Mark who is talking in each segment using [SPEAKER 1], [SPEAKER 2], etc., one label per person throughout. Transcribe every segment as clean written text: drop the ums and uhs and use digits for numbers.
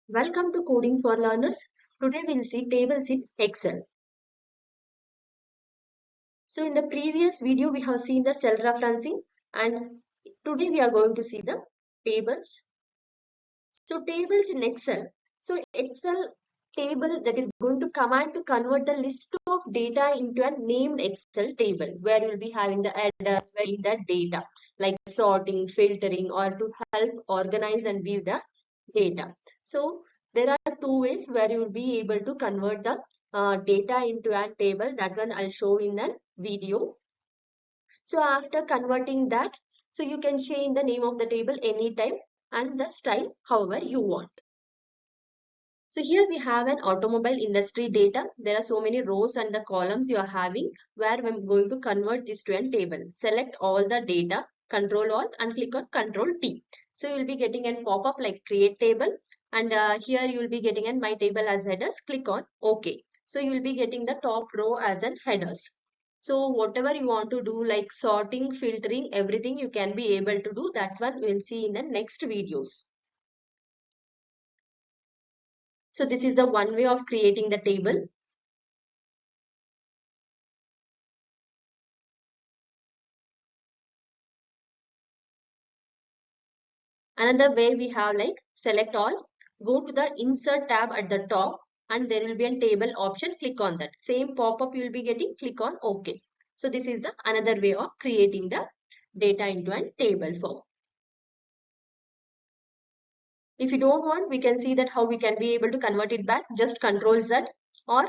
[SPEAKER 1] Welcome to Coding for Learners. Today we'll see tables in Excel. So in the previous video we have seen the cell referencing and today we are going to see the tables. So tables in Excel. So Excel table that is going to command to convert the list of data into a named Excel table where you'll be having the header in the data like sorting, filtering or to help organize and view the data. So there are two ways where you will be able to convert the data into a table. That one I'll show in the video. So after converting that, so you can change the name of the table anytime and the style however you want. So here we have an automobile industry data. There are so many rows and the columns you are having where I'm going to convert this to a table. Select all the data, Control All and click on Control T. So you will be getting a pop-up like create table and here you will be getting an my table as headers. Click on OK. So you will be getting the top row as an headers. So whatever you want to do like sorting, filtering, everything you can be able to do. That one we'll see in the next videos. So this is the one way of creating the table. Another way we have like select all, go to the insert tab at the top and there will be a table option, click on that. Same pop-up you will be getting, click on OK. So this is the another way of creating the data into a table form. If you don't want, we can see that how we can be able to convert it back, just Control Z, or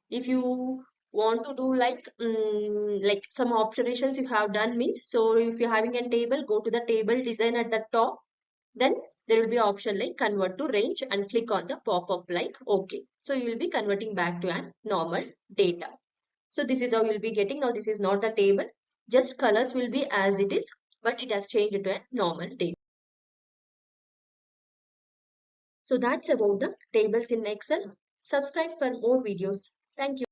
[SPEAKER 1] if you want to do like some operations you have done means, so if you're having a table, go to the table design at the top, then there will be an option like convert to range and click on the pop-up like OK. So you will be converting back to a normal data. So this is how you will be getting. Now this is not the table, just colors will be as it is, but it has changed to a normal data. So that's about the tables in Excel. Subscribe for more videos. Thank you.